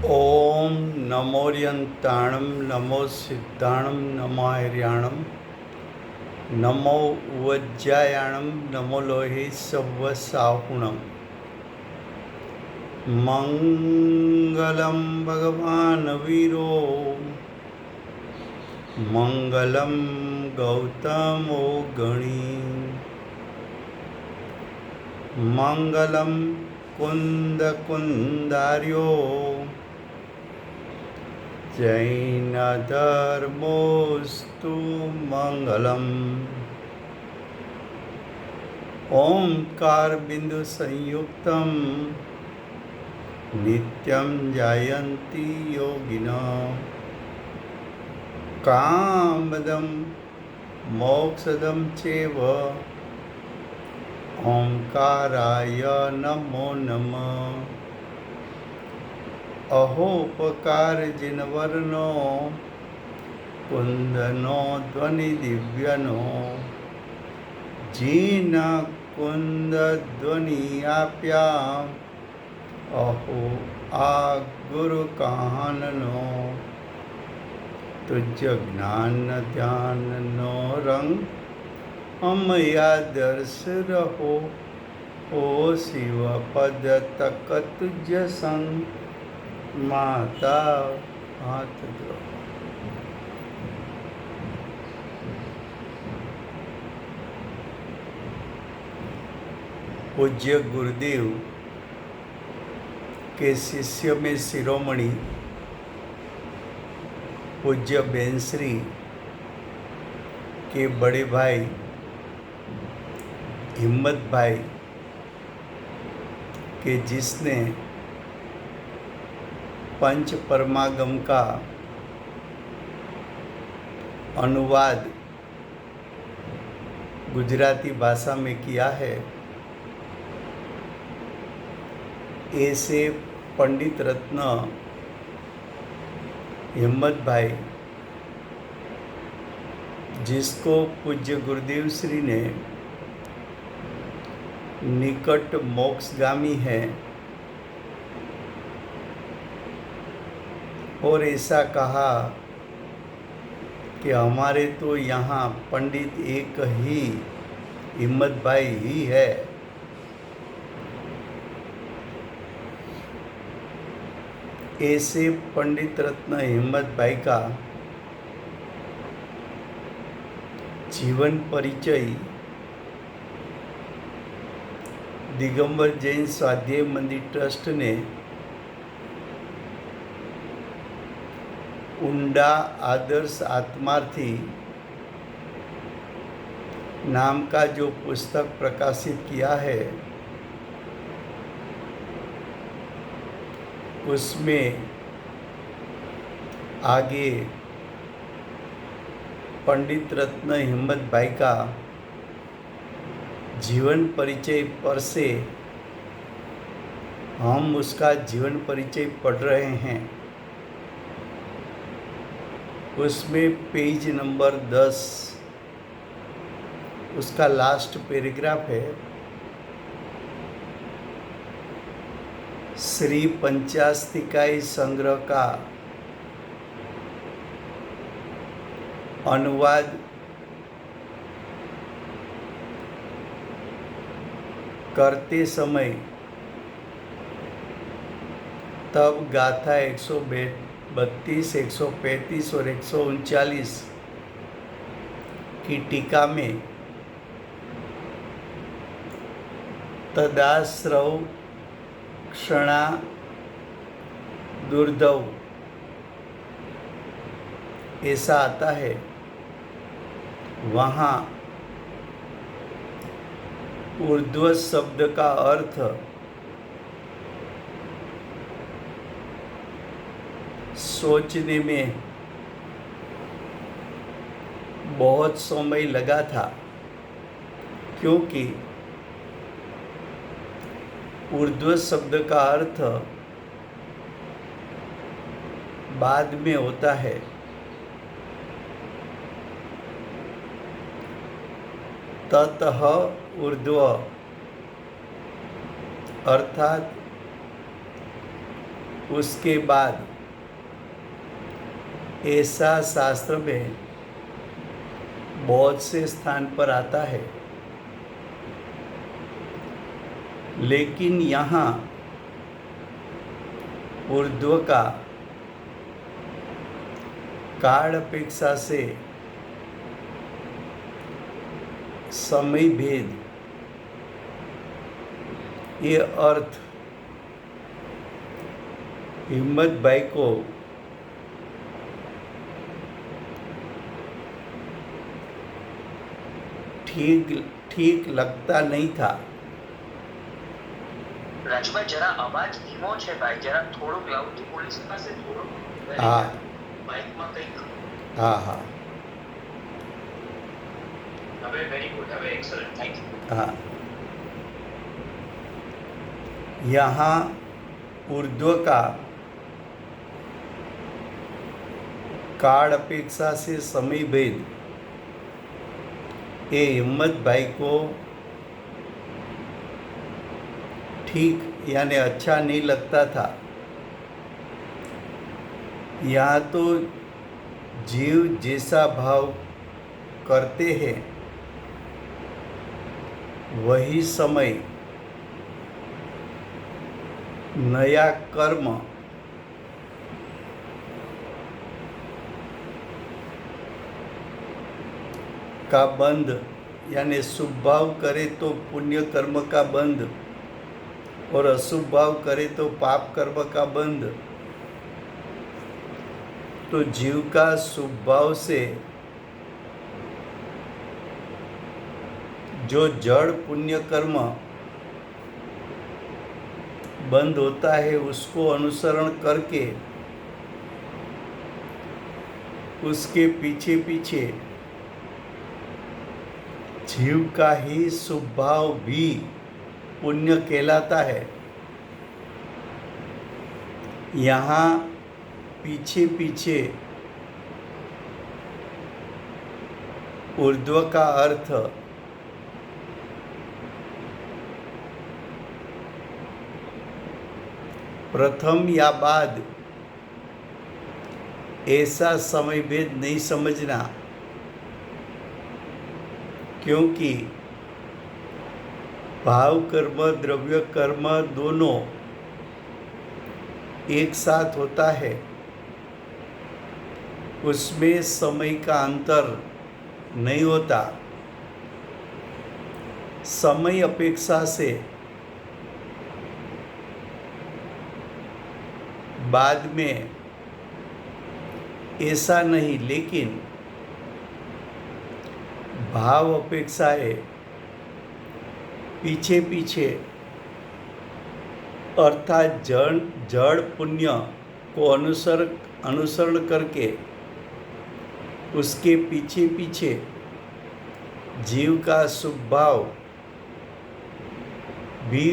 ओम नमोरियंताणं नमो सिद्धाणं नमो आर्याणं नमो उवज्जायाणं नमो लोहे सव्वसाहुणं मंगलं भगवान् वीरो मंगलं गौतमो गणी मंगलं कुन्दकुन्दार्यो जैनधर्मोऽस्तु मंगलम्। ओंकार बिंदु संयुक्तं नित्यं जायन्ति योगिनः कामदं मोक्षदं चैव ओंकाराय नमो नमः। अहोपकार जिनवर्नो कुंदनो ध्वनि दिव्यनो जीन कुंद ध्वनि आप्या अहो आ गुरु काननो तुझ ज्ञान ध्यान नो रंग अमया दर्श रहो ओ शिव पद तक तुझ संग माता हाथ दो। पूज्य गुरुदेव के शिष्य में शिरोमणि पूज्य बेंसरी के बड़े भाई हिम्मत भाई के जिसने पंच परमागम का अनुवाद गुजराती भाषा में किया है, ऐसे पंडित रत्न हिम्मत भाई जिसको पूज्य गुरुदेव श्री ने निकट मोक्षगामी है और ऐसा कहा कि हमारे तो यहाँ पंडित एक ही हिम्मत भाई ही है। ऐसे पंडित रत्न हिम्मत भाई का जीवन परिचय दिगंबर जैन स्वाध्याय मंदिर ट्रस्ट ने ऊंडा आदर्श आत्मार्थी नाम का जो पुस्तक प्रकाशित किया है, उसमें आगे पंडित रत्न हिम्मत भाई का जीवन परिचय पर से हम उसका जीवन परिचय पढ़ रहे हैं। उसमें पेज नंबर 10 उसका लास्ट पैराग्राफ है। श्री पंचास्तिकाई संग्रह का अनुवाद करते समय तब गाथा 132, 135 और 139 की टीका में तदाश्रव क्षणा दुर्धव ऐसा आता है। वहाँ ऊर्ध्व शब्द का अर्थ सोचने में बहुत समय लगा था, क्योंकि ऊर्ध्व शब्द का अर्थ बाद में होता है। ततः ऊर्ध्व अर्थात उसके बाद ऐसा शास्त्र में बहुत से स्थान पर आता है, लेकिन यहाँ ऊर्ध्व का काल अपेक्षा से समय भेद, ये अर्थ हिम्मत भाई को ठीक लगता नहीं था। રાજભાઈ જરા અવાજ ધીમો છે ભાઈ, જરા થોડુંક લાઉડલી પોલીસ પાસે થોડુંક. હા માઇકમાં કંઈક. हाँ हाँ હવે વેરી ગુડ, હવે એક્સલન્ટ, થેન્ક યુ. हाँ, यहाँ ऊर्ध्व का काल अपेक्षा से समय भेद ये हिम्मत भाई को ठीक यानी अच्छा नहीं लगता था। यहाँ तो जीव जैसा भाव करते हैं वही समय नया कर्म का बंध, यानी शुभ भाव करे तो पुण्य कर्म का बंध और अशुभ भाव करे तो पाप कर्म का बंध। तो जीव का शुभ भाव से जो जड़ पुण्य कर्म बंद होता है, उसको अनुसरण करके उसके पीछे पीछे जीव का ही शुभ भाव भी पुण्य कहलाता है। यहाँ पीछे पीछे ऊर्ध्व का अर्थ प्रथम या बाद ऐसा समय भेद नहीं समझना, क्योंकि भाव कर्म द्रव्य कर्म दोनों एक साथ होता है, उसमें समय का अंतर नहीं होता। समय अपेक्षा से बाद में ऐसा नहीं, लेकिन भाव अपेक्षा है पीछे पीछे, अर्थात जड़ पुण्य को अनुसरण करके उसके पीछे पीछे जीव का शुभ भाव भी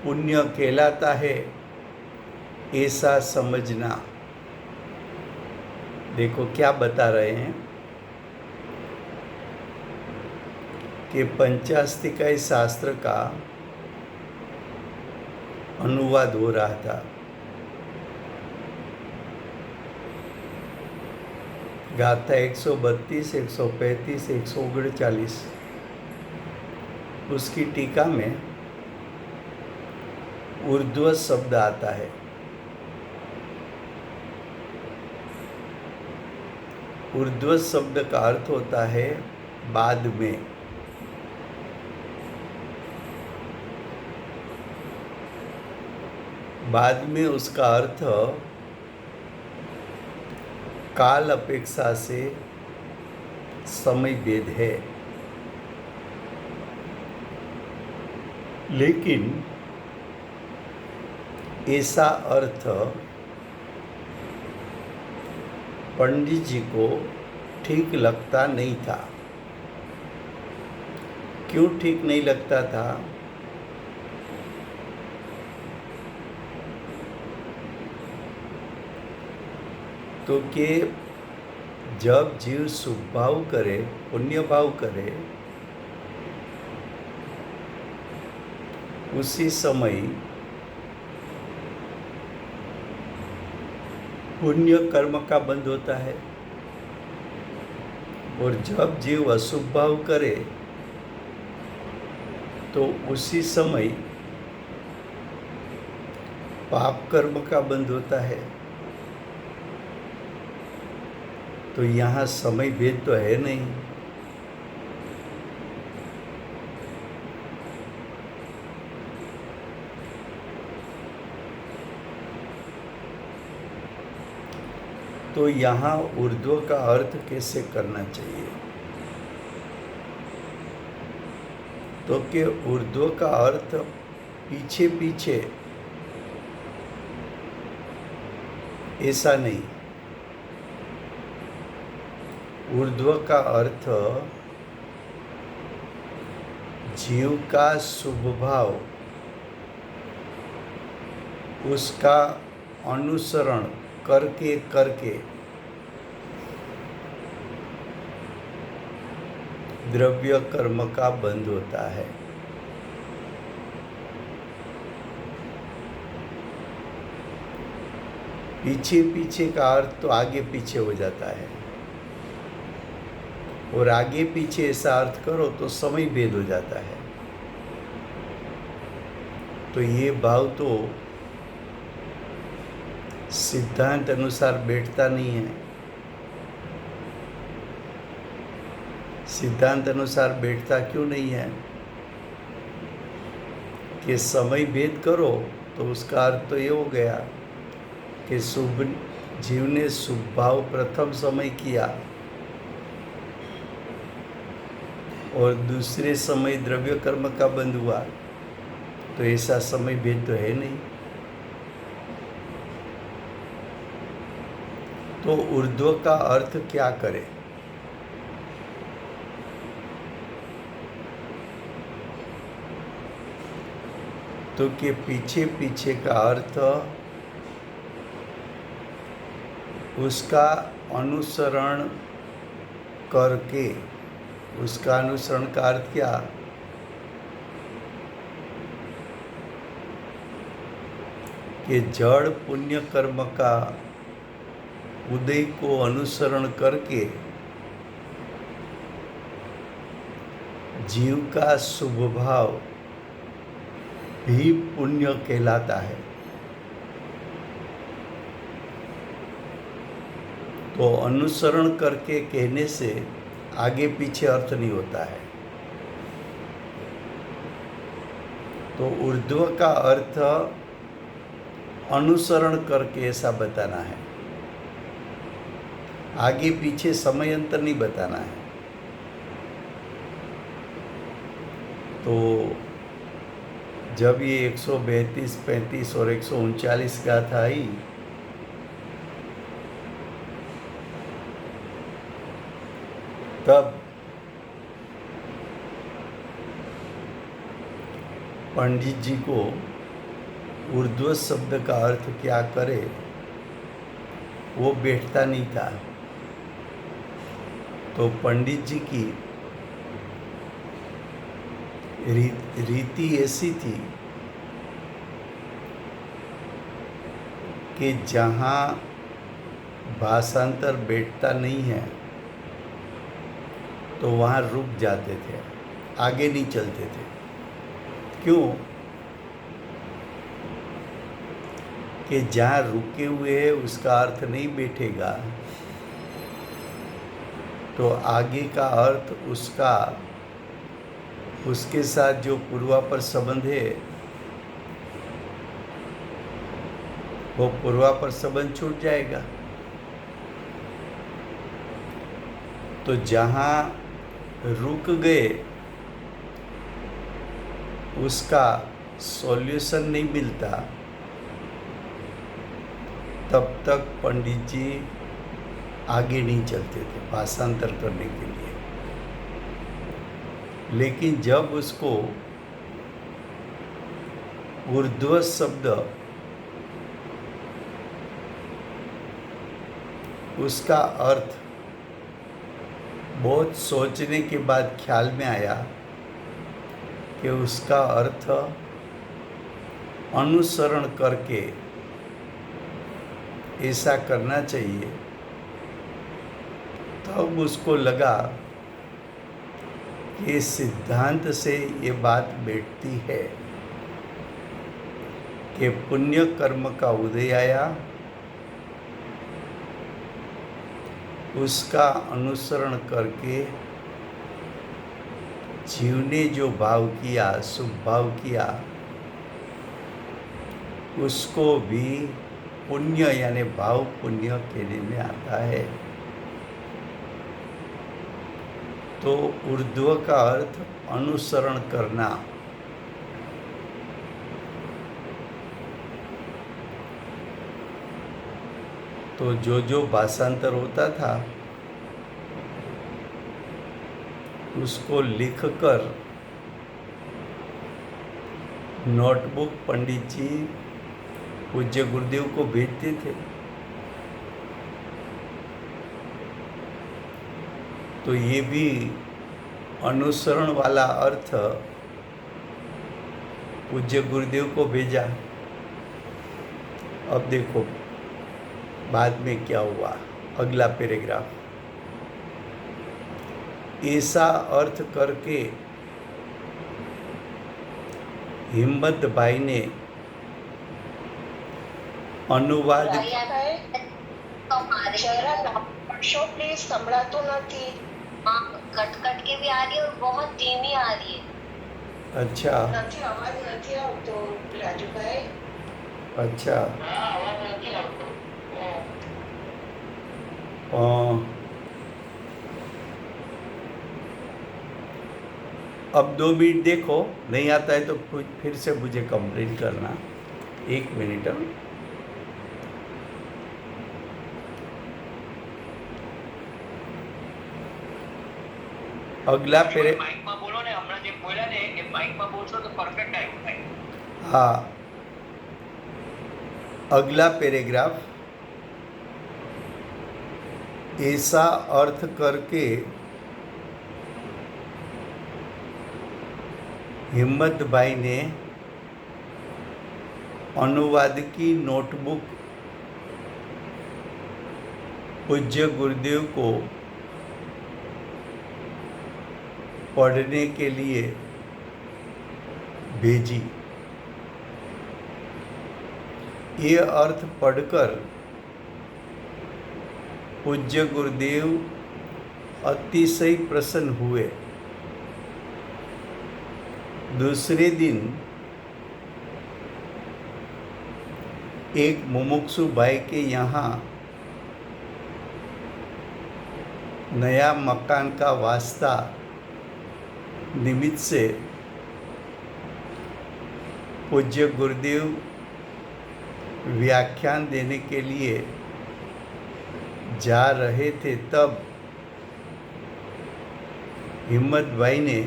पुण्य कहलाता है, ऐसा समझना। देखो क्या बता रहे हैं कि पंचास्तिकाई शास्त्र का अनुवाद हो रहा था। गाथा 132, 135, 139 उसकी टीका में ऊर्ध्व शब्द आता है। ऊर्ध्व शब्द का अर्थ होता है बाद में। बाद में उसका अर्थ काल अपेक्षा से समय भेद है, लेकिन ऐसा अर्थ पंडित जी को ठीक लगता नहीं था। क्यों ठीक नहीं लगता था? तो कि जब जीव शुभ भाव करे, पुण्य भाव करे, उसी समय पुण्य कर्म का बंध होता है। और जब जीव अशुभ भाव करे तो उसी समय पाप कर्म का बंध होता है। तो यहाँ समय भेद तो है नहीं। तो यहाँ ऊर्ध्व का अर्थ कैसे करना चाहिए? तो कि ऊर्ध्व का अर्थ पीछे पीछे ऐसा नहीं। ऊर्ध्व का अर्थ जीव का शुभ भाव, उसका अनुसरण करके करके द्रव्य कर्म का बंध होता है। पीछे पीछे का अर्थ तो आगे पीछे हो जाता है, और आगे पीछे ऐसा अर्थ करो तो समय भेद हो जाता है। तो ये भाव तो सिद्धांत अनुसार बैठता नहीं है। सिद्धांत अनुसार बैठता क्यों नहीं है? कि समय भेद करो तो उसका अर्थ तो ये हो गया कि शुभ जीव ने शुभ भाव प्रथम समय किया और दूसरे समय द्रव्य कर्म का बंध हुआ। तो ऐसा समय भेद तो है नहीं। तो ऊर्ध्व का अर्थ क्या करे? तो कि पीछे पीछे का अर्थ उसका अनुसरण करके। उसका अनुसरण का अर्थ क्या? कि जड़ पुण्य कर्म का उदय को अनुसरण करके जीव का शुभ भाव भी पुण्य कहलाता है। तो अनुसरण करके कहने से आगे पीछे अर्थ नहीं होता है। तो ऊर्ध्व का अर्थ अनुसरण करके ऐसा बताना है, आगे पीछे समय अंतर नहीं बताना है। तो जब ये 132, 35 और 139 गाथा आई तब पंडित जी को ऊर्ध्व शब्द का अर्थ क्या करे वो बैठता नहीं था। तो पंडित जी की रीति ऐसी थी कि जहाँ भाषांतर बैठता नहीं है तो वहाँ रुक जाते थे, आगे नहीं चलते थे। क्यों? कि जहाँ रुके हुए है उसका अर्थ नहीं बैठेगा तो आगे का अर्थ उसका उसके साथ जो पूर्वापर संबंध है वो पूर्वापर संबंध छूट जाएगा। तो जहाँ रुक गए उसका सॉल्यूशन नहीं मिलता तब तक पंडित जी आगे नहीं चलते थे भाषांतर करने के लिए। लेकिन जब उसको ऊर्ध्व शब्द उसका अर्थ बहुत सोचने के बाद ख्याल में आया कि उसका अर्थ अनुसरण करके ऐसा करना चाहिए। तब उसको लगा कि सिद्धांत से ये बात बैठती है कि पुण्य कर्म का उदय आया, उसका अनुसरण करके जीव ने जो भाव किया, शुभ भाव किया, उसको भी पुण्य यानी भाव पुण्य कहने में आता है। तो ऊर्ध्व का अर्थ अनुसरण करना। तो जो भाषांतर होता था उसको लिखकर नोटबुक पंडित जी पूज्य गुरुदेव को भेजते थे। तो ये भी अनुसरण वाला अर्थ पूज्य गुरुदेव को भेजा। अब देखो बाद में क्या हुआ, अगला पैराग्राफ। ऐसा अर्थ करके हिम्मत भाई ने अनुवाद प्लीज संभळातो નથી। हाँ, कट कट के भी आ रही है और बहुत धीमी आ रही है। अच्छा નથી आवाज નથી આવતો રાજુભાઈ। अच्छा हाँ, आवाज નથી આવતો। अब 2 मिनट देखो, नहीं आता है तो फिर से मुझे कंप्लेंट करना। 1 मिनट। अगला માઇકમાં બોલો ને, હમણાં જે બોલ્યા ને એ માઇકમાં બોલશો તો પરફેક્ટ આવ્યું ભાઈ। हाँ, अगला पैराग्राफ। ऐसा अर्थ करके हिम्मत भाई ने अनुवाद की नोटबुक पूज्य गुरुदेव को पढ़ने के लिए भेजी। ये अर्थ पढ़कर पूज्य गुरुदेव अतिशय प्रसन्न हुए। दूसरे दिन एक मुमुक्षु भाई के यहाँ नया मकान का वास्ता निमित्त से पूज्य गुरुदेव व्याख्यान देने के लिए जा रहे थे। तब हिम्मत भाई ने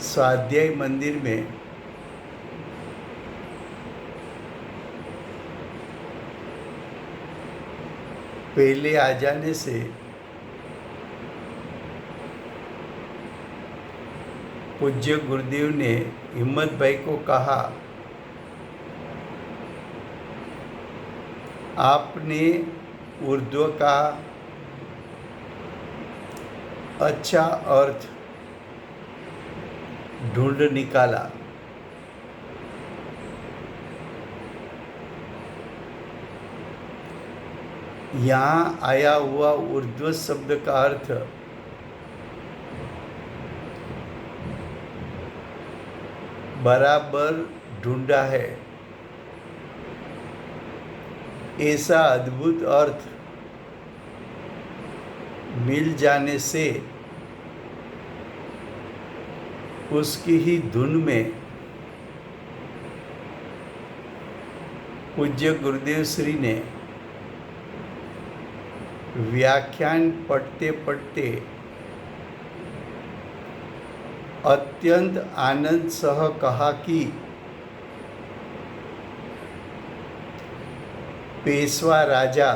स्वाध्याय मंदिर में पहले आ जाने से पूज्य गुरुदेव ने हिम्मत भाई को कहा, आपने उर्दू का अच्छा अर्थ ढूंढ निकाला। यहाँ आया हुआ उर्दू शब्द का अर्थ बराबर ढूंढा है। ऐसा अद्भुत अर्थ मिल जाने से उसकी ही धुन में पूज्य गुरुदेव श्री ने व्याख्यान पढ़ते पढ़ते अत्यंत आनंद सह कहा कि पेशवा राजा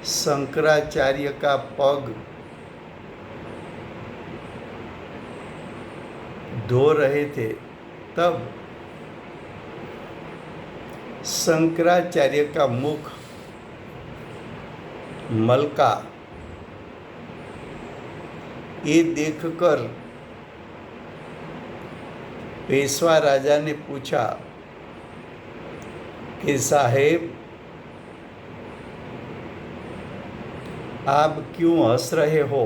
शंकराचार्य का पग धो रहे थे। तब शंकराचार्य का मुख मलका। ये देखकर पेशवा राजा ने पूछा कि साहेब, आप क्यों हंस रहे हो?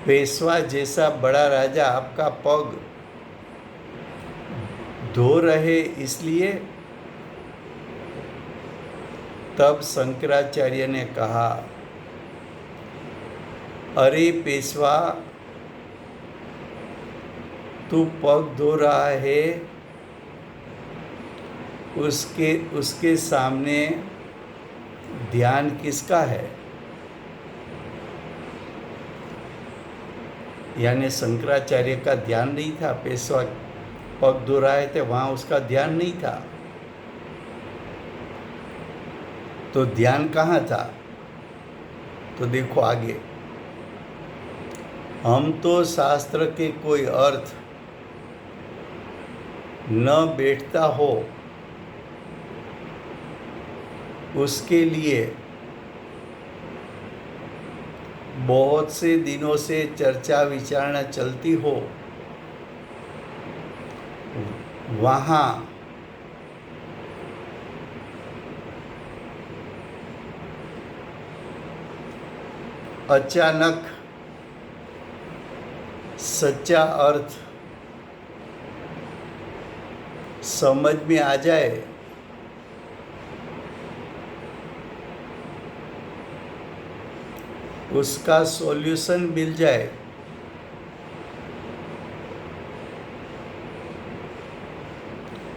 पेशवा जैसा बड़ा राजा आपका पग धो रहे इसलिए? तब शंकराचार्य ने कहा, अरे पेशवा, तू पग धो रहा है, उसके सामने ध्यान किसका है? यानी शंकराचार्य का ध्यान नहीं था। पेशवा पग धो रहा है तो वहाँ उसका ध्यान नहीं था। तो ध्यान कहाँ था? तो देखो आगे, हम तो शास्त्र के कोई अर्थ न बैठता हो उसके लिए बहुत से दिनों से चर्चा विचारणा चलती हो, वहाँ अचानक सच्चा अर्थ समझ में आ जाए, उसका सॉल्यूशन मिल जाए,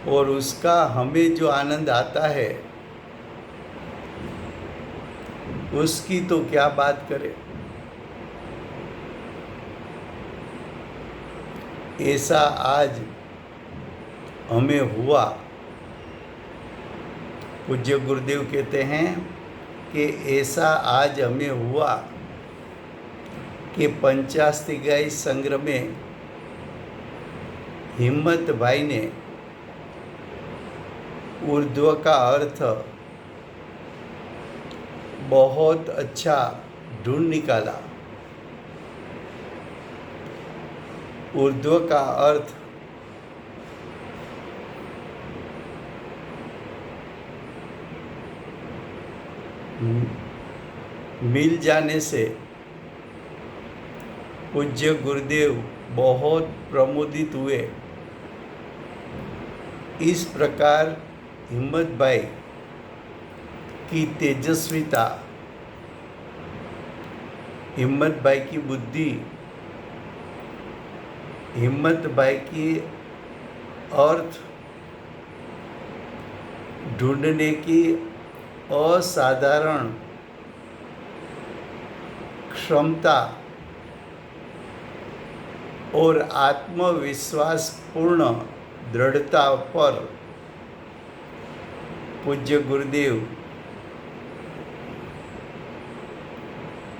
और उसका हमें जो आनंद आता है उसकी तो क्या बात करें। ऐसा आज हमें हुआ। पूज्य गुरुदेव कहते हैं कि ऐसा आज हमें हुआ कि पंचास्तिगाई संग्रह में हिम्मत भाई ने ऊर्ध्व का अर्थ बहुत अच्छा ढूंढ निकाला। ऊर्ध्व का अर्थ मिल जाने से पूज्य गुरुदेव बहुत प्रमोदित हुए। इस प्रकार हिम्मत भाई की तेजस्विता, हिम्मत भाई की बुद्धि, हिम्मत भाई की अर्थ ढूंढने की असाधारण क्षमता और आत्मविश्वास पूर्ण दृढ़ता पर पूज्य गुरुदेव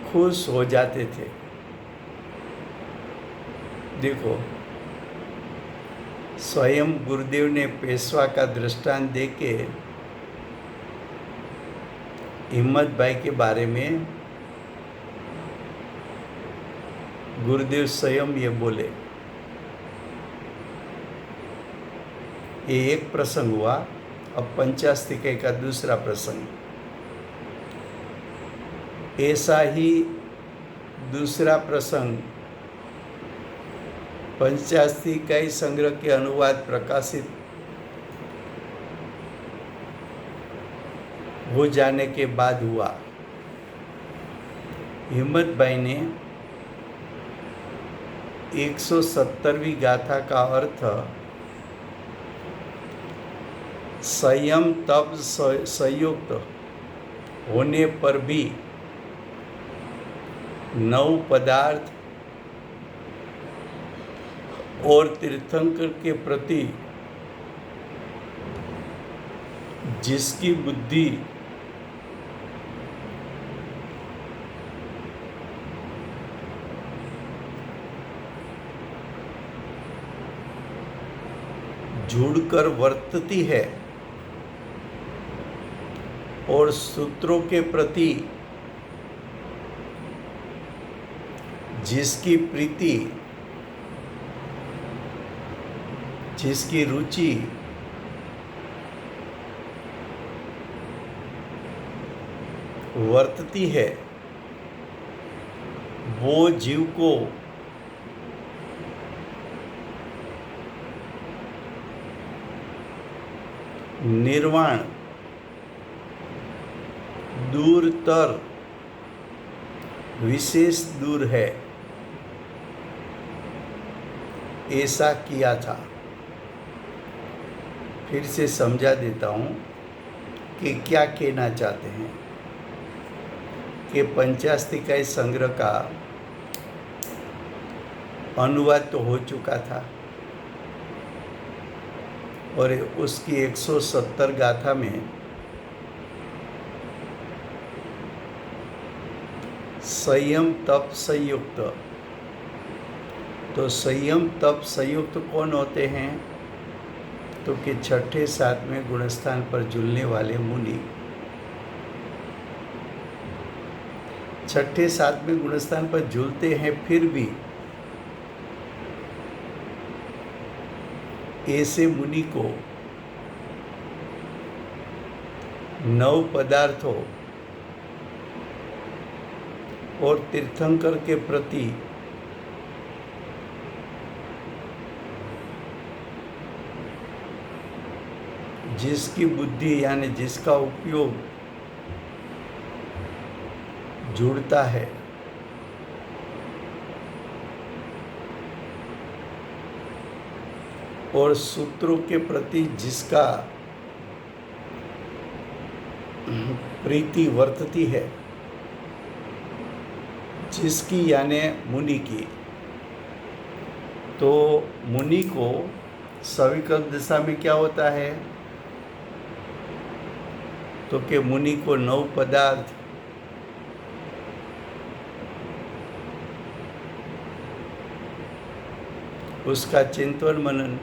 खुश हो जाते थे। देखो, स्वयं गुरुदेव ने पेशवा का दृष्टांत देके हिम्मत भाई के बारे में गुरुदेव स्वयं ये बोले। ये एक प्रसंग हुआ। अब पंचास्तिकाई का दूसरा प्रसंग। ऐसा ही दूसरा प्रसंग पंचास्तिकाई संग्रह के अनुवाद प्रकाशित हो जाने के बाद हुआ। हिम्मत भाई ने 170वीं गाथा का अर्थ संयम तप संयुक्त होने पर भी 9 पदार्थ और तीर्थंकर के प्रति जिसकी बुद्धि जुड़कर वर्तती है और सूत्रों के प्रति जिसकी प्रीति, जिसकी रुचि वर्तती है, वो जीव को निर्वाण, दूरतर, विशेष दूर है, ऐसा किया था। फिर से समझा देता हूँ कि क्या कहना चाहते हैं कि पंचास्तिकाय संग्रह का अनुवाद तो हो चुका था और उसकी 170 गाथा में संयम तप संयुक्त, तो संयम तप संयुक्त कौन होते हैं? तो कि छठे सातवें गुणस्थान पर झूलने वाले मुनि। छठे सातवें गुणस्थान पर झूलते हैं, फिर भी ऐसे मुनि को 9 पदार्थों और तीर्थंकर के प्रति जिसकी बुद्धि यानी जिसका उपयोग जुड़ता है, और सूत्रों के प्रति जिसका प्रीति वर्तती है, जिसकी यानी मुनि की, तो मुनि को सविकल्प दशा में क्या होता है? तो कि मुनि को 9 पदार्थ उसका चिंतन मनन,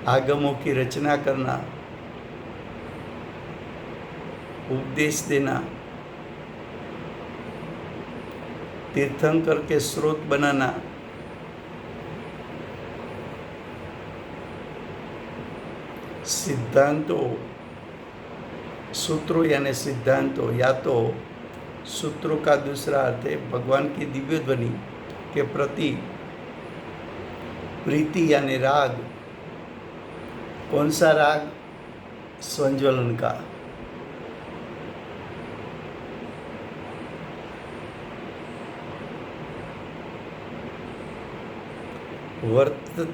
आगमों की रचना करना, उपदेश देना, तीर्थंकर के स्रोत बनाना, सिद्धांतों, सूत्रों यानी सिद्धांतों, या तो सूत्रों का दूसरा अर्थ है भगवान की दिव्य ध्वनि के प्रति प्रीति यानी राग। कौन सा राग? संज्वलन का।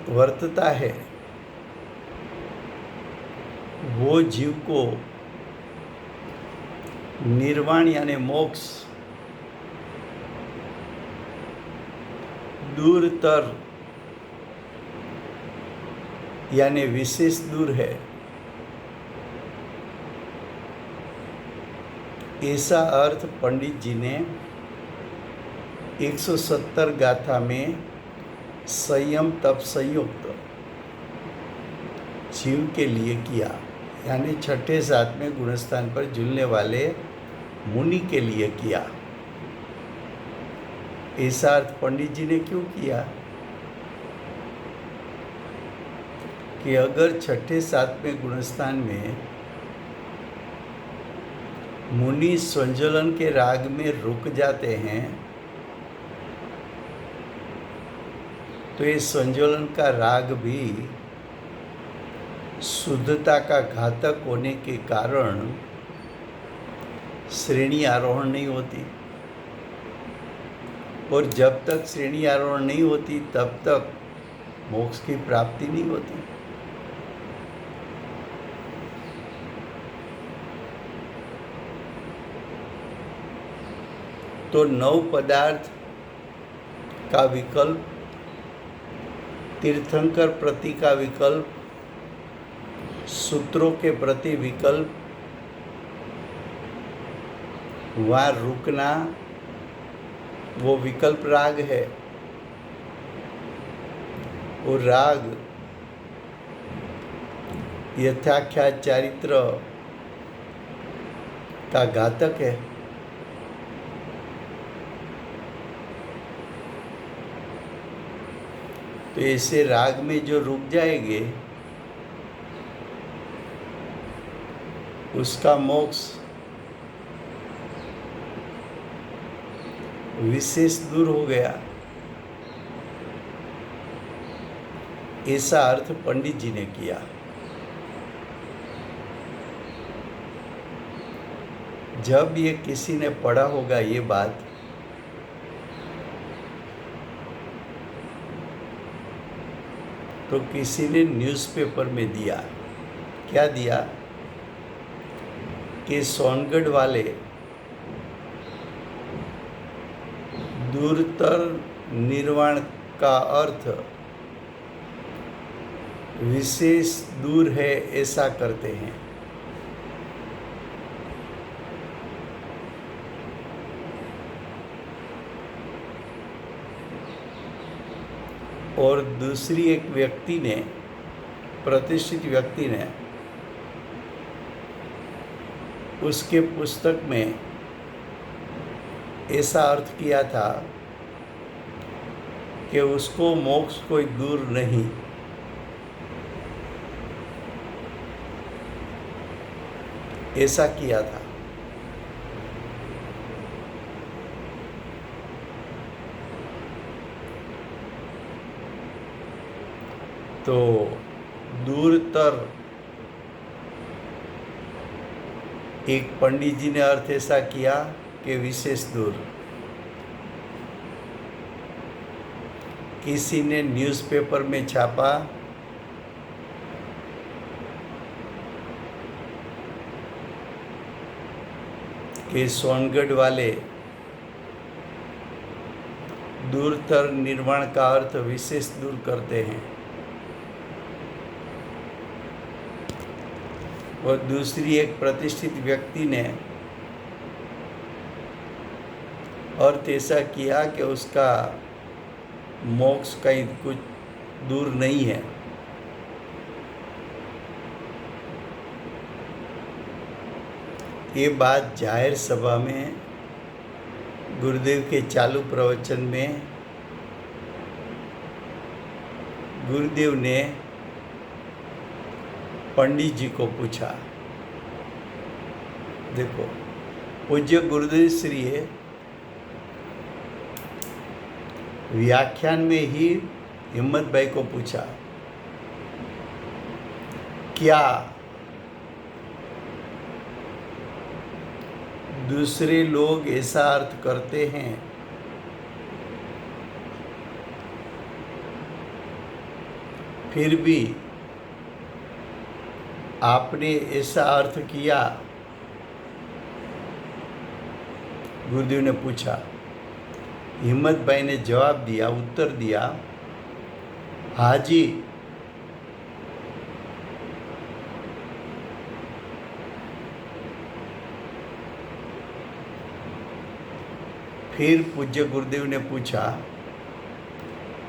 वर्तता है, वो जीव को निर्वाण यानी मोक्ष, दूरतर यानी विशेष दूर है, ऐसा अर्थ पंडित जी ने 170 गाथा में संयम तप संयुक्त जीव के लिए किया, यानी छठे सातवें गुणस्थान पर झूलने वाले मुनि के लिए किया। ऐसा अर्थ पंडित जी ने क्यों किया कि अगर छठे सातवें गुणस्थान में मुनि संज्वलन के राग में रुक जाते हैं, तो ये संज्वलन का राग भी शुद्धता का घातक होने के कारण श्रेणी आरोहण नहीं होती, और जब तक श्रेणी आरोहण नहीं होती तब तक मोक्ष की प्राप्ति नहीं होती। तो 9 पदार्थ का विकल्प, तीर्थंकर प्रति का विकल्प, सूत्रों के प्रति विकल्प, वहाँ रुकना वो विकल्प राग है, और राग यथाख्यात चारित्र का घातक है। तो ऐसे राग में जो रुक जाएंगे उसका मोक्ष विशेष दूर हो गया, ऐसा अर्थ पंडित जी ने किया। जब ये किसी ने पढ़ा होगा ये बात, तो किसी ने न्यूज़पेपर में दिया। क्या दिया कि सोनगढ़ वाले दूरतर निर्वाण का अर्थ विशेष दूर है ऐसा करते हैं। और दूसरी एक व्यक्ति ने, प्रतिष्ठित व्यक्ति ने उसके पुस्तक में ऐसा अर्थ किया था कि उसको मोक्ष कोई दूर नहीं, ऐसा किया था। तो दूरतर, एक पंडित जी ने अर्थ ऐसा किया कि विशेष दूर। किसी ने न्यूज़पेपर में छापा कि सोनगढ़ वाले दूरतर निर्वाण का अर्थ विशेष दूर करते हैं। और दूसरी एक प्रतिष्ठित व्यक्ति ने अर्थ ऐसा किया कि उसका मोक्ष कहीं कुछ दूर नहीं है। ये बात जाहिर सभा में गुरुदेव के चालू प्रवचन में गुरुदेव ने पंडित जी को पूछा। देखो, पूज्य गुरुदेव श्री व्याख्यान में ही हिम्मत भाई को पूछा, क्या दूसरे लोग ऐसा अर्थ करते हैं? फिर भी आपने ऐसा अर्थ किया? गुरुदेव ने पूछा। हिम्मत भाई ने जवाब दिया, उत्तर दिया, हाँ जी। फिर पूज्य गुरुदेव ने पूछा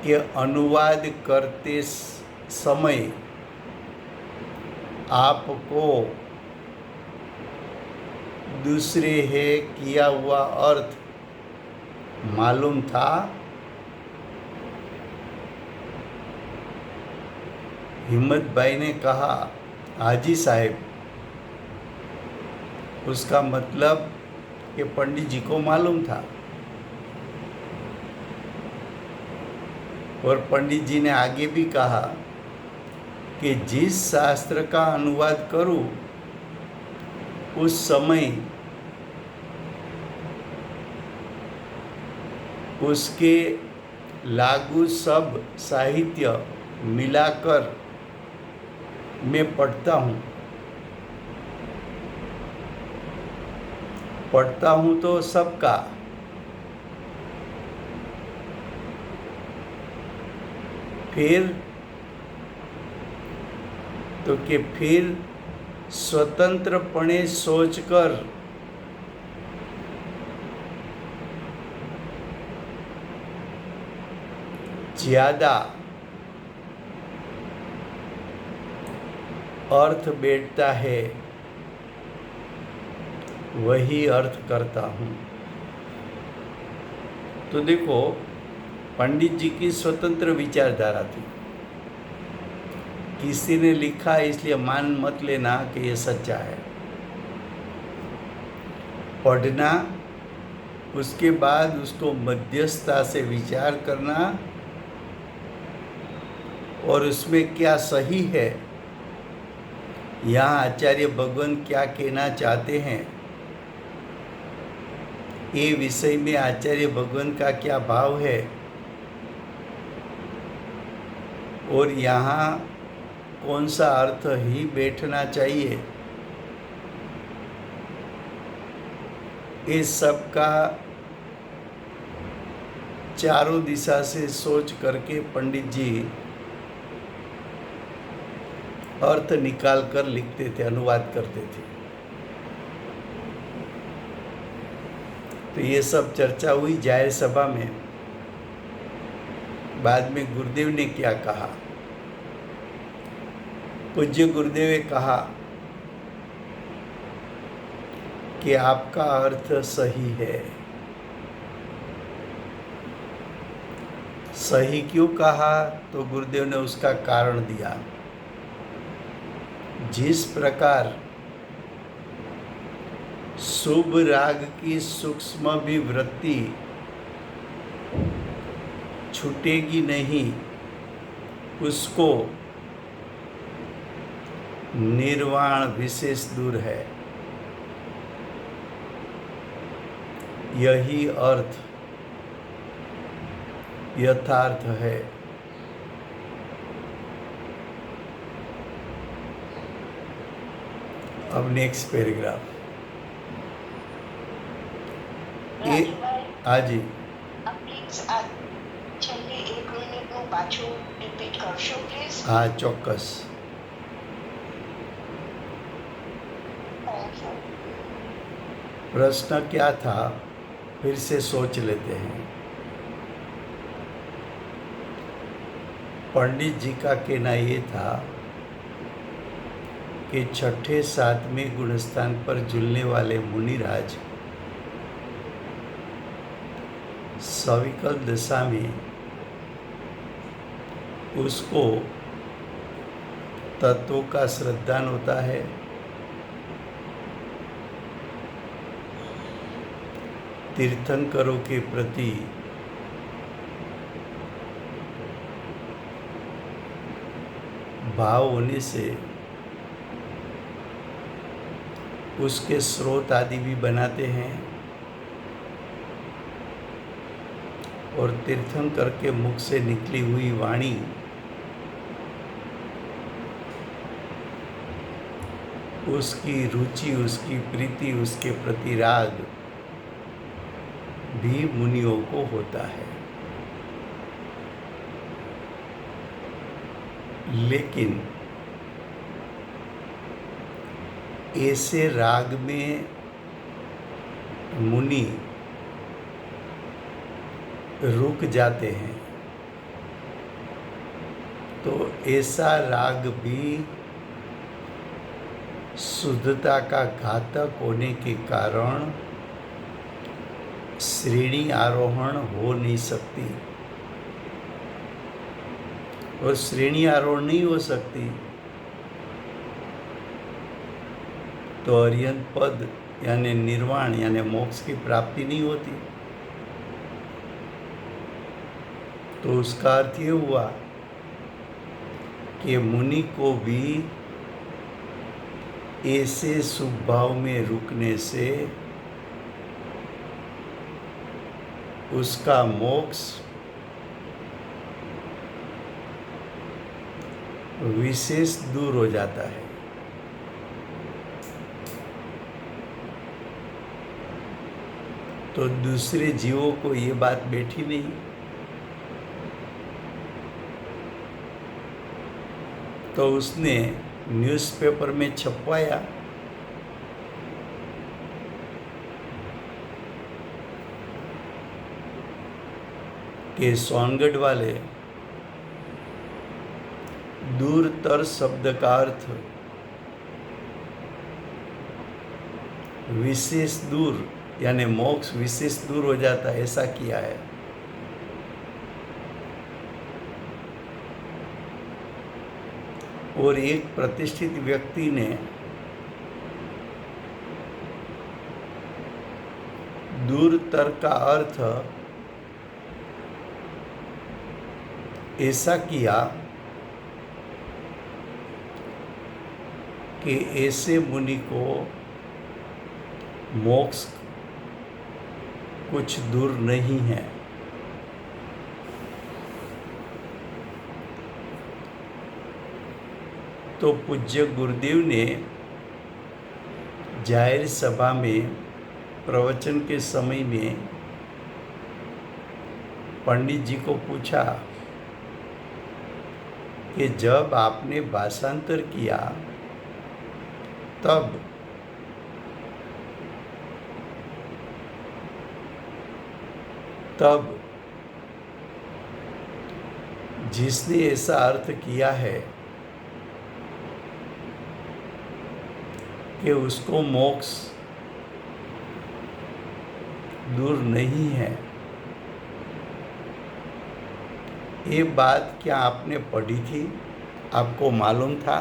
कि अनुवाद करते समय आपको दूसरे है किया हुआ अर्थ मालूम था? हिम्मत भाई ने कहा, हाजी साहब। उसका मतलब कि पंडित जी को मालूम था। और पंडित जी ने आगे भी कहा कि जिस शास्त्र का अनुवाद करूं उस समय उसके लागू सब साहित्य मिलाकर मैं पढ़ता हूँ तो सबका, फिर स्वतंत्रपणे सोचकर ज़्यादा अर्थ बैठता है वही अर्थ करता हूँ। तो देखो, पंडित जी की स्वतंत्र विचारधारा थी। किसी ने लिखा इसलिए मान मत लेना कि ये सच्चा है। पढ़ना, उसके बाद उसको मध्यस्थता से विचार करना और उसमें क्या सही है, यहाँ आचार्य भगवान क्या कहना चाहते हैं, ये विषय में आचार्य भगवान का क्या भाव है, और यहाँ कौन सा अर्थ ही बैठना चाहिए, इस सब का चारों दिशा से सोच करके पंडित जी अर्थ निकाल कर लिखते थे, अनुवाद करते थे। तो ये सब चर्चा हुई जाहिर सभा में। बाद में गुरुदेव ने क्या कहा? पूज्य गुरुदेव ने कहा कि आपका अर्थ सही है। सही क्यों कहा? तो गुरुदेव ने उसका कारण दिया। जिस प्रकार शुभ राग की सूक्ष्म भी वृत्ति छूटेगी नहीं, उसको निर्वाण विशेष दूर है, यही अर्थ यथार्थ है। अब नेक्स्ट पैराग्राफ। हाँ जी, પ્લીઝ આ છેલ્લી 1 મિનિટનું પાછું રિપીટ કરશો પ્લીઝ? हाँ ચોક્કસ। Thank you. प्रश्न क्या था, फिर से सोच लेते हैं। पंडित जी का कहना ये था कि छठे सातवें गुणस्थान पर झूलने वाले मुनिराज सविकल दशा में उसको तत्वों का श्रद्धान होता है, तीर्थंकरों के प्रति भाव होने से उसके स्रोत आदि भी बनाते हैं, और तीर्थंकर के मुख से निकली हुई वाणी उसकी रुचि, उसकी प्रीति, उसके प्रति राग भी मुनियों को होता है। लेकिन ऐसे राग में मुनि रुक जाते हैं, तो ऐसा राग भी शुद्धता का घातक होने के कारण श्रेणी आरोहण हो नहीं सकती, और श्रेणी आरोहण नहीं हो सकती तो अर्यंत पद यानी निर्वाण यानी मोक्ष की प्राप्ति नहीं होती। तो उसका अर्थ ये हुआ कि मुनि को भी ऐसे शुभ भाव में रुकने से उसका मोक्ष विशेष दूर हो जाता है। तो दूसरे जीवों को ये बात बैठी नहीं, तो उसने न्यूज़पेपर में छपवाया कि सोनगढ़ वाले दूरतर शब्द का अर्थ विशेष दूर यानी मोक्ष विशेष दूर हो जाता है, ऐसा किया है। और एक प्रतिष्ठित व्यक्ति ने दूरतर का अर्थ ऐसा किया कि ऐसे मुनि को मोक्ष कुछ दूर नहीं है। तो पूज्य गुरुदेव ने जाहिर सभा में प्रवचन के समय में पंडित जी को पूछा कि जब आपने भाषांतर किया तब जिसने ऐसा अर्थ किया है कि उसको मोक्ष दूर नहीं है, ये बात क्या आपने पढ़ी थी? आपको मालूम था?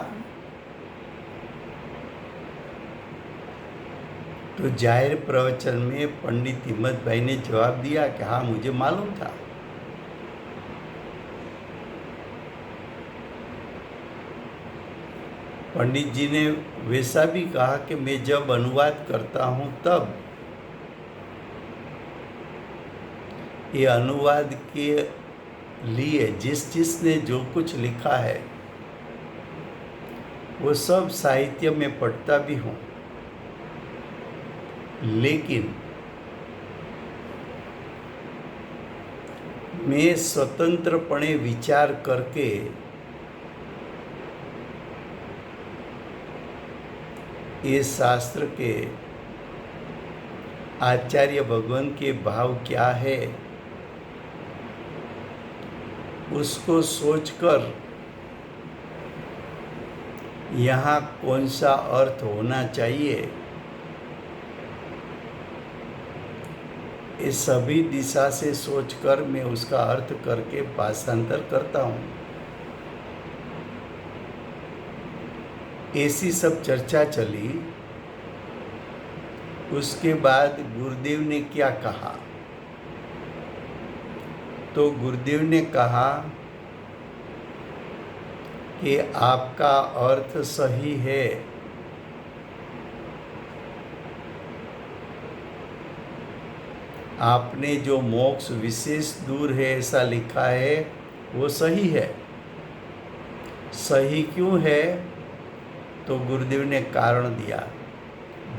तो जाहिर प्रवचन में पंडित हिम्मत भाई ने जवाब दिया कि हाँ, मुझे मालूम था। पंडित जी ने वैसा भी कहा कि मैं जब अनुवाद करता हूँ तब ये अनुवाद के लिए जिसने जो कुछ लिखा है वो सब साहित्य में पढ़ता भी हूँ, लेकिन मैं स्वतंत्रपणे विचार करके ये शास्त्र के आचार्य भगवान के भाव क्या है उसको सोचकर यहाँ कौन सा अर्थ होना चाहिए, ये सभी दिशा से सोचकर मैं उसका अर्थ करके भाषांतर करता हूँ। ऐसी सब चर्चा चली। उसके बाद गुरुदेव ने क्या कहा? तो गुरुदेव ने कहा कि आपका अर्थ सही है, आपने जो मोक्ष विशेष दूर है ऐसा लिखा है वो सही है। सही क्यों है? तो गुरुदेव ने कारण दिया।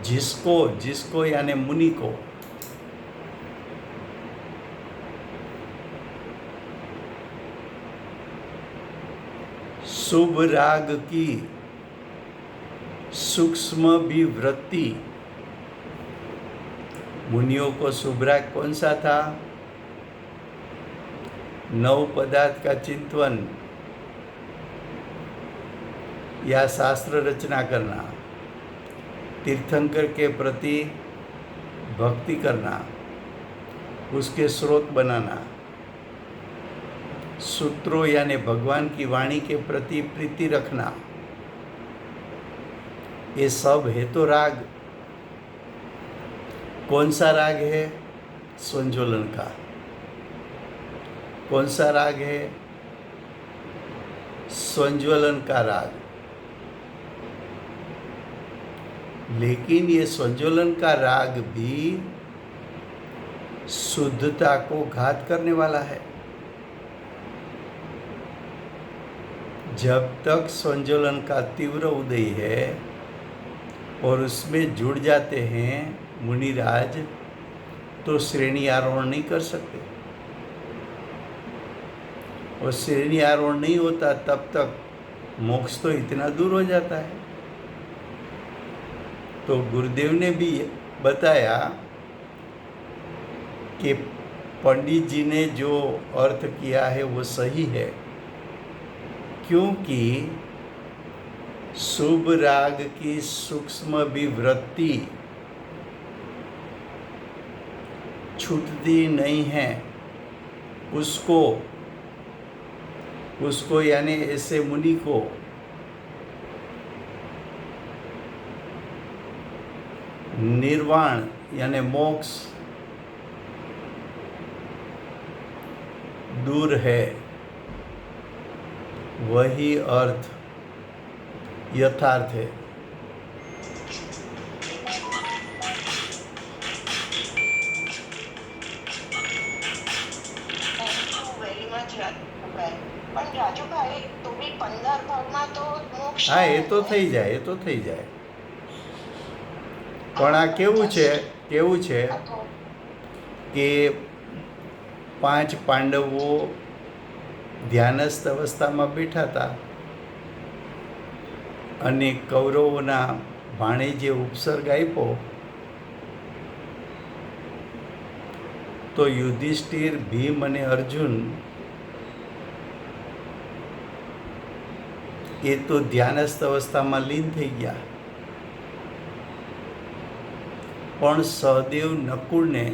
जिसको यानी मुनि को शुभ राग की सूक्ष्म विवृत्ति, मुनियों को शुभ राग कौन सा था? 9 पदार्थ का चिंतन या शास्त्र रचना करना, तीर्थंकर के प्रति भक्ति करना, उसके स्रोत बनाना, सूत्रों यानी भगवान की वाणी के प्रति प्रीति रखना, ये सब है तो राग। कौन सा राग है? संजोलन का। कौन सा राग है? संज्वलन का राग। लेकिन ये संज्वलन का राग भी शुद्धता को घात करने वाला है। जब तक संज्वलन का तीव्र उदय है और उसमें जुड़ जाते हैं मुनिराज, तो श्रेणी आरोहण नहीं कर सकते। और श्रेणी आरोहण नहीं होता तब तक मोक्ष तो इतना दूर हो जाता है। तो गुरुदेव ने भी बताया कि पंडित जी ने जो अर्थ किया है वो सही है, क्योंकि शुभ राग की सूक्ष्म विवृत्ति छूटती नहीं है उसको यानी ऐसे मुनि को निर्वाण यानी मोक्ष दूर है, वही अर्थ यथार्थ है। પણ રાજુભાઈ તો બી 15 ભાગમાં તો મોક્ષ હા, એ તો થઈ જાય પણ આ કેવું છે કે 5 પાંડવો ધ્યાનસ્થ અવસ્થામાં બેઠા હતા અને કૌરવોના ભાણેજે ઉપસર્ગ આપ્યો તો યુધિષ્ઠિર, ભીમ અને અર્જુન એ તો ધ્યાનસ્થ અવસ્થામાં લીન થઈ ગયા, પણ સહદેવ નકુળને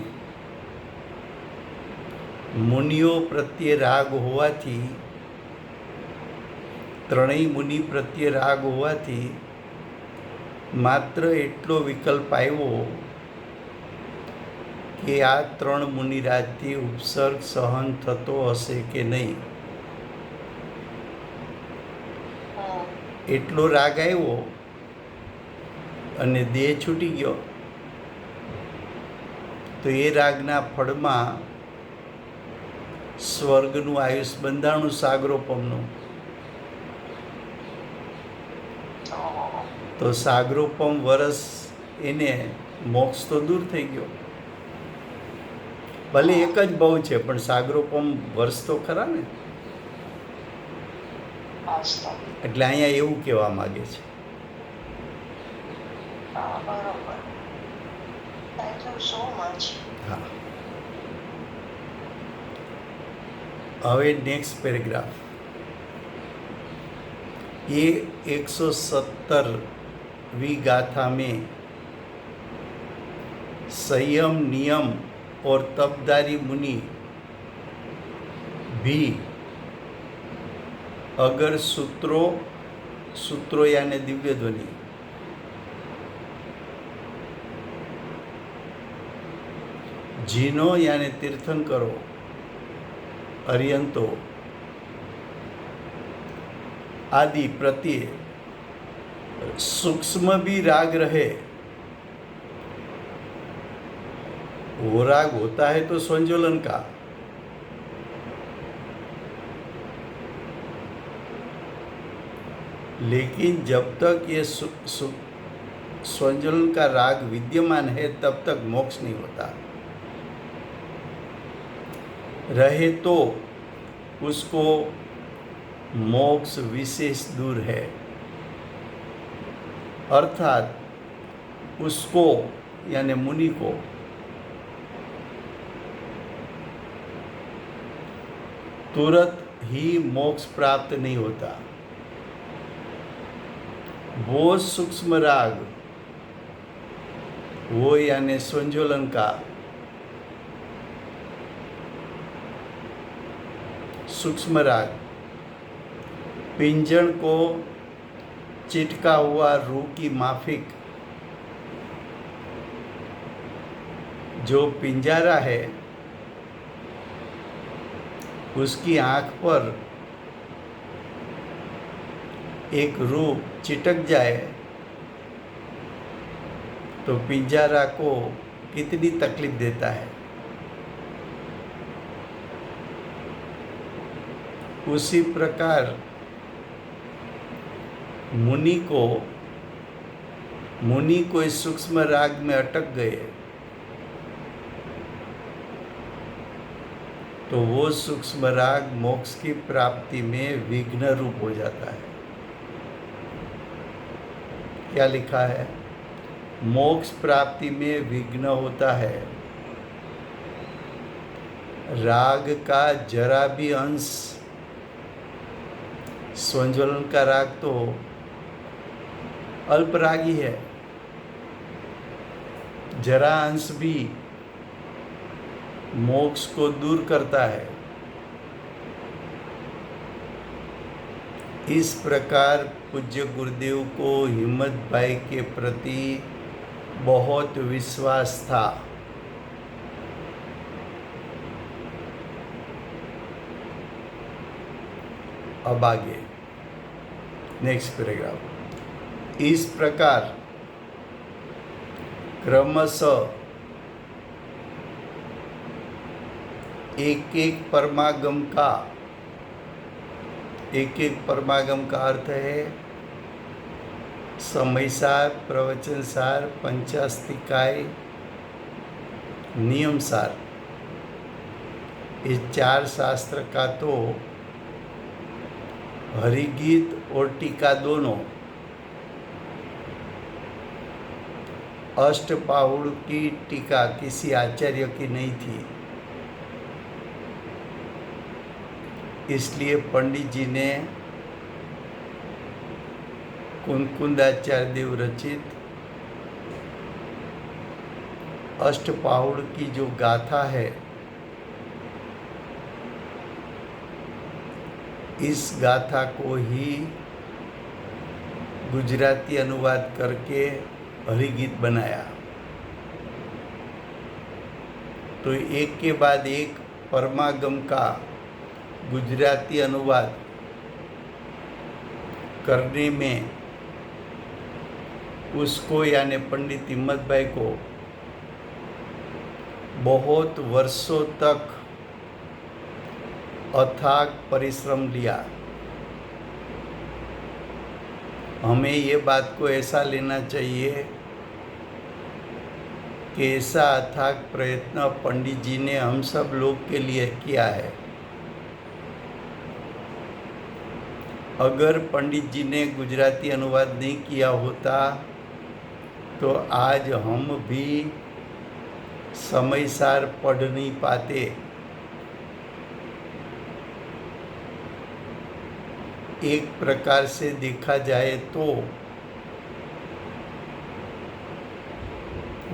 મુનિઓ પ્રત્યે રાગ હોવાથી, ત્રણેય મુનિ પ્રત્યે રાગ હોવાથી માત્ર એટલો વિકલ્પ આવ્યો કે આ 3 મુનિરાજથી ઉપસર્ગ સહન થતો હશે કે નહીં, એટલો રાગ આવ્યો અને દેહ છૂટી ગયો। તો એ રાગના ફળમાં સ્વર્ગનું આયુષ બંધાણું સાગરોપમનું। તો સાગરોપમ વરસ એને મોક્ષ તો દૂર થઈ ગયો, ભલે એક જ બહુ છે પણ સાગરોપમ વર્ષ તો ખરા ને, એટલે અહીંયા એવું કહેવા માગે છે। બરોબર, થેન્ક યુ સો મચ। હા, હવે નેક્સ્ટ પેરેગ્રાફ। ये 170वीं गाथा में संयम, नियम और तपदारी मुनि भी अगर सूत्रों यानी दिव्य ध्वनि, जीनो यानी तीर्थंकरो, अर्यंतो आदि प्रति सूक्ष्म भी राग रहे, वो राग होता है तो संजोलन का, लेकिन जब तक ये संजोलन का राग विद्यमान है तब तक मोक्ष नहीं होता। रहे तो उसको मोक्ष विशेष दूर है, अर्थात उसको यानी मुनि को तुरंत ही मोक्ष प्राप्त नहीं होता। वो सूक्ष्म राग, वो यानी संजोलन का सूक्ष्म राग पिंजण को चिटका हुआ रूह की माफिक जो पिंजरा है उसकी आँख पर एक रूह चिटक जाए तो पिंजरा को कितनी तकलीफ देता है। उसी प्रकार मुनि को इस सूक्ष्म राग में अटक गए तो वो सूक्ष्म राग मोक्ष की प्राप्ति में विघ्न रूप हो जाता है। क्या लिखा है? मोक्ष प्राप्ति में विघ्न होता है, राग का जरा भी अंश, संज्वलन का राग तो अल्परागी है, जरा अंश भी मोक्ष को दूर करता है। इस प्रकार पूज्य गुरुदेव को हिम्मत भाई के प्रति बहुत विश्वास था। अब आगे नेक्स्ट पैराग्राफ। इस प्रकार क्रमशः एक एक परमागम का अर्थ है समय सार, प्रवचन सार, पंचास्तिकाय, नियम सार। इस 4 शास्त्र का तो हरिगीत और टीका दोनों अष्टपाहुड़ की टीका किसी आचार्य की नहीं थी। इसलिए पंडित जी ने कुनकुंदाचार्य देव रचित अष्टपाहुड़ की जो गाथा है, इस गाथा को ही गुजराती अनुवाद करके हरिगीत बनाया। तो एक के बाद एक परमागम का गुजराती अनुवाद करने में उसको यानी पंडित हिम्मत भाई को बहुत वर्षों तक अथाक परिश्रम लिया। हमें ये बात को ऐसा लेना चाहिए कि ऐसा अथाक प्रयत्न पंडित जी ने हम सब लोग के लिए किया है। अगर पंडित जी ने गुजराती अनुवाद नहीं किया होता तो आज हम भी समय सार पढ़ नहीं पाते। एक प्रकार से देखा जाए तो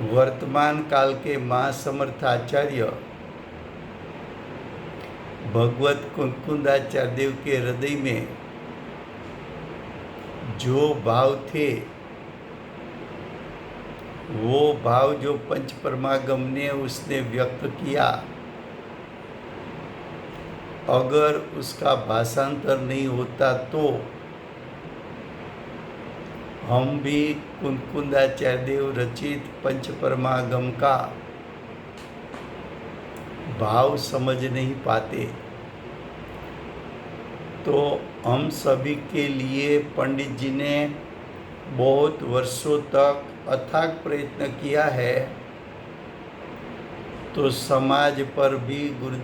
वर्तमान काल के महासमर्थ आचार्य भगवत कुनकुंदाचार्य देव के हृदय में जो भाव थे, वो भाव जो पंच परमागम ने उसने व्यक्त किया, अगर उसका भाषांतर नहीं होता तो हम भी कुनकुंदाचार्य देव रचित पंच परमागम का भाव समझ नहीं पाते। तो हम सभी के लिए पंडित जी ने बहुत वर्षों तक अथाक प्रयत्न किया है। तो समाज पर भी गुरु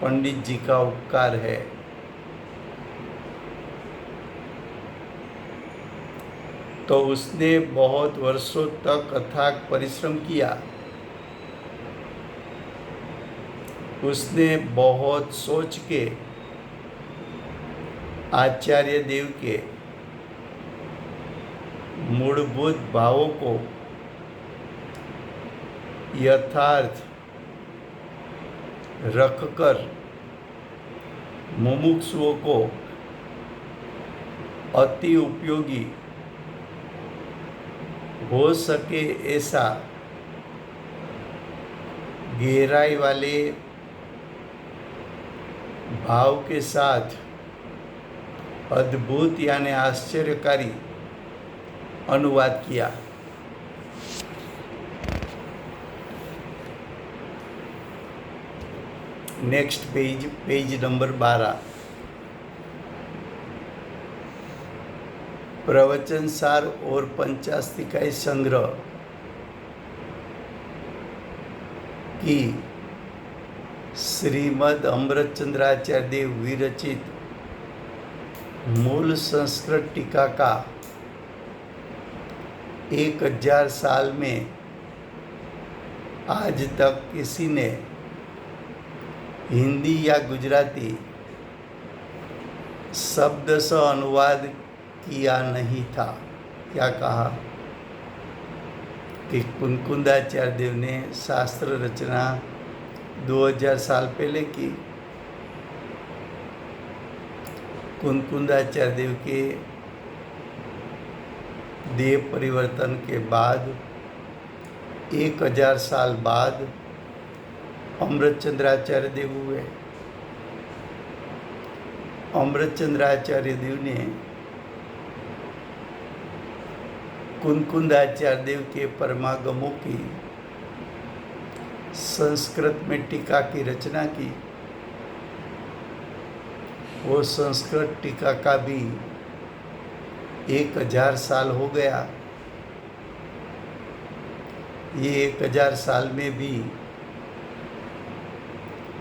पंडित जी का उपकार है। तो उसने बहुत वर्षों तक अथाक परिश्रम किया। उसने बहुत सोच के आचार्य देव के मूलभूत भावों को यथार्थ रखकर मुमुक्षुओं को अति उपयोगी हो सके ऐसा गहराई वाले भाव के साथ अद्भुत यानी आश्चर्यकारी अनुवाद किया। Next page number 12। प्रवचन सार और पंचास्तिकाय संग्रह की श्रीमद् अमृतचंद्राचार्य देव विरचित मूल संस्कृत टीका का 1000 साल में आज तक किसी ने हिंदी या गुजराती शब्द से अनुवाद किया नहीं था। क्या कहा कि कुनकुंदाचार्य देव ने शास्त्र रचना 2000 साल पहले की। कुंदकुंदाचार्य देव के देह परिवर्तन के बाद 1000 साल बाद अमृतचंद्राचार्य देव हुए। अमृतचंद्राचार्य देव ने कुंदकुंदाचार्य देव के परमागमों की संस्कृत में टीका की रचना की। वो संस्कृत टीका का भी 1000 साल हो गया। ये 1000 साल में भी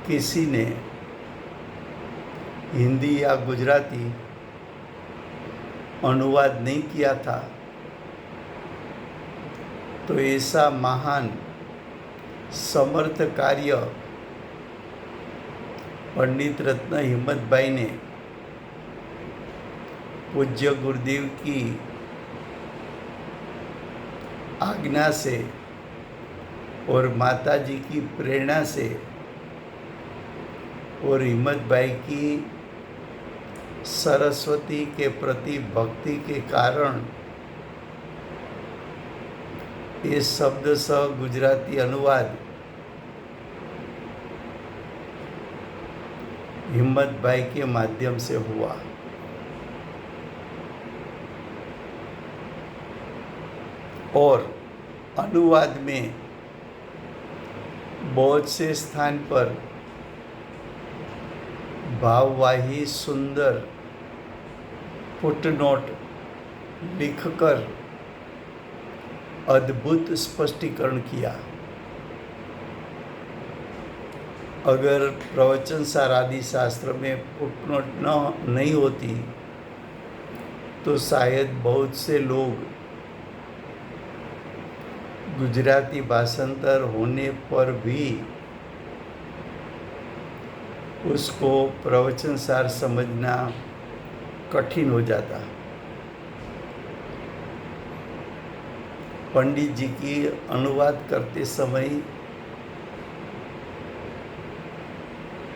किसी ने हिंदी या गुजराती अनुवाद नहीं किया था। तो ऐसा महान समर्थ कार्य पंडित रत्न हिम्मतभाई ने पूज्य गुरुदेव की आज्ञा से और माताजी की प्रेरणा से और हिम्मतभाई की सरस्वती के प्रति भक्ति के कारण ये शब्द सह गुजराती अनुवाद हिम्मतभाई के माध्यम से हुआ। और अनुवाद में बहुत से स्थान पर भाववाही सुंदर फुटनोट लिखकर अद्भुत स्पष्टीकरण किया। अगर प्रवचन सार आदि शास्त्र में फुटनोट नहीं होती तो शायद बहुत से लोग गुजराती भाषांतर होने पर भी उसको प्रवचन सार समझना कठिन हो जाता। पंडित जी की अनुवाद करते समय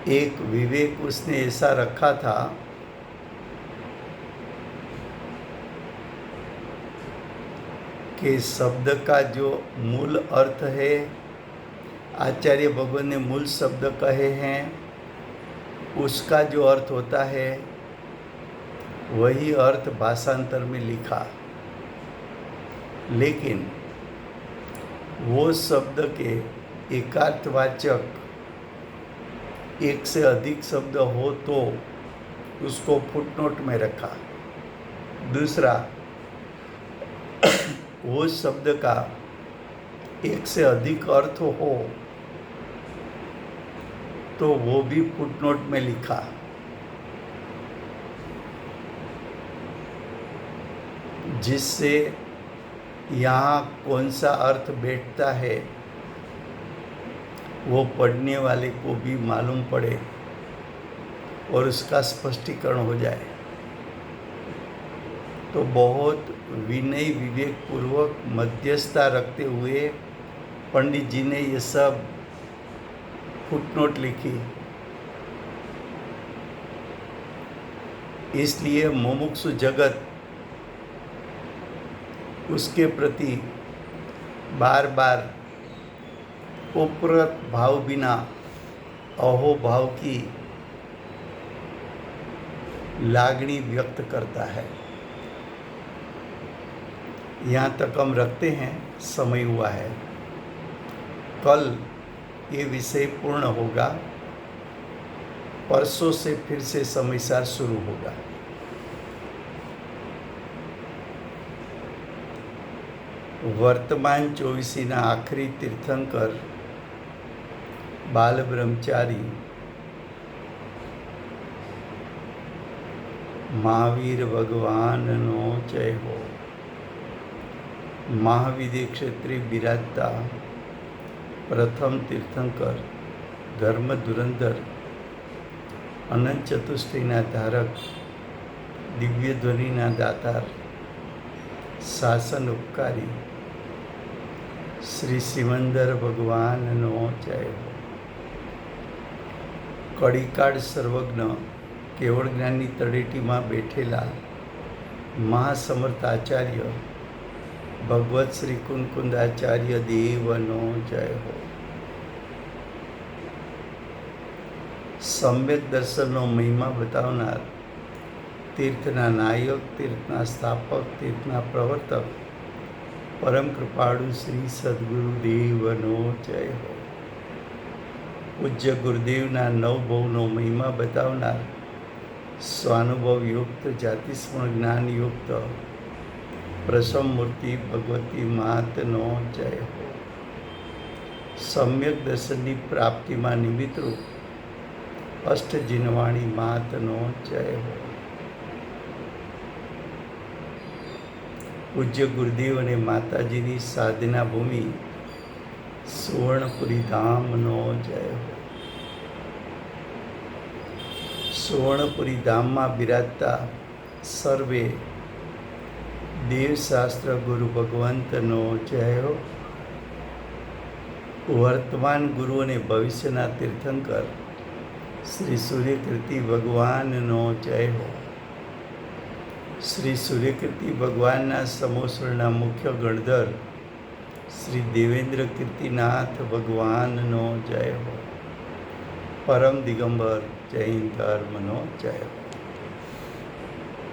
एक विवेक उसने ऐसा रखा था कि शब्द का जो मूल अर्थ है, आचार्य भगवान ने मूल शब्द कहे हैं, उसका जो अर्थ होता है वही अर्थ भाषांतर में लिखा। लेकिन वो शब्द के एकार्थवाचक एक से अधिक शब्द हो तो उसको फुटनोट में रखा। दूसरा, वो शब्द का एक से अधिक अर्थ हो तो वो भी फुटनोट में लिखा। जिससे यहाँ कौन सा अर्थ बैठता है वो पढ़ने वाले को भी मालूम पड़े और उसका स्पष्टीकरण हो जाए। तो बहुत विनय विवेक पूर्वक मध्यस्थता रखते हुए पंडित जी ने ये सब फुटनोट लिखी। इसलिए मुमुक्षु जगत उसके प्रति बार बार उपरत भाव बिना अहो भाव की लागणी व्यक्त करता है। यहाँ तक हम रखते हैं, समय हुआ है। कल ये विषय पूर्ण होगा, परसों से फिर से समयसार शुरू होगा। वर्तमान 24 आखरी तीर्थंकर बाल ब्रह्मचारी महावीर भगवाननो जय हो। महाविद्य क्षेत्रे बिराजता प्रथम तीर्थंकर धर्म धुरंधर अनंत चतुष्टयना धारक दिव्य ध्वनिना दातार शासन उपकारी श्री सिमंदर भगवाननो जय हो। કડીકાળ સર્વજ્ઞ કેવળ જ્ઞાનની તળેટીમાં બેઠેલા મહાસમર્થ આચાર્ય ભગવત શ્રી કુંકુંદાચાર્ય દેવનો જય હો. સમ્યક દર્શનનો મહિમા બતાવનાર, તીર્થના નાયક, તીર્થના સ્થાપક, તીર્થના પ્રવર્તક, પરમ કૃપાળુ શ્રી સદગુરુ દેવનો જય હો. પૂજ્ય ગુરુદેવના નવભવનો મહિમા બતાવનાર, સ્વાનુભવ યુક્ત, જાતિસ્મરણ જ્ઞાન યુક્ત પ્રસમ મૂર્તિ ભગવતી માતનો જય હો. સમ્યક દર્શનની પ્રાપ્તિમાં નિમિત્તરૂપ અષ્ટજીનવાણી માતનો જય હો. પૂજ્ય ગુરુદેવ અને માતાજીની સાધના ભૂમિ સુવર્ણપુરી ધામનો જય હો. સુવર્ણપુરી ધામમાં બિરાજતા સર્વે દેવશાસ્ત્ર ગુરુ ભગવંતનો જય હો. વર્તમાન ગુરુ અને ભવિષ્યના તીર્થંકર શ્રી સૂર્યકીર્તિ ભગવાનનો જય હો. શ્રી સૂર્યકીર્તિ ભગવાનના સમોસળના મુખ્ય ગણધર શ્રી દેવેન્દ્ર કીર્તિનાથ ભગવાનનો જય હો. પરમ દિગંબર જૈન ધર્મનો જય હો.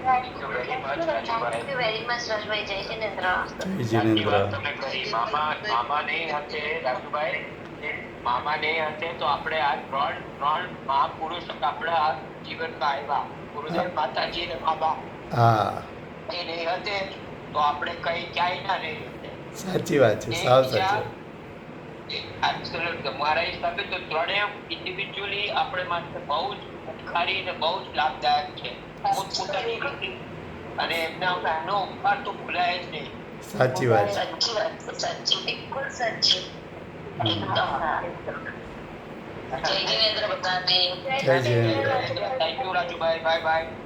Thank you very much, Rajubhai. Thank you very much, Rajbhai. જય જિનેન્દ્ર. જય સાચી જિનેન્દ્ર. વાત તમે કરી. મામા નહીં હશે રાજુભાઈ, મામા નહીં હશે તો આપણે આ ત્રણ મહાપુરુષ આપણે આ જીવનમાં આવ્યા, ગુરુદેવ, માતાજી અને બાબા. હા, એ નહીં હશે તો આપણે કઈ ક્યાંય ના રહી હશે. સાચી વાત છે, સાવ સાચી. Absolute. મારા હિસાબે તો ત્રણેય ઇન્ડિવિડ્યુઅલી આપણે માટે બહુ જ ઉપકારી અને બહુ જ લાભદાયક છે. પોતપોતાની રીતે. અને એમનો ઉપકાર તો ભૂલાય જ નહીં. સાચી વાત છે. સાચી વાત છે, સાચી, બિલકુલ સાચી. એકદમ. જય જિનેન્દ્ર બધાને. જય Jinendra. Thank you Rajubhai. Bye bye.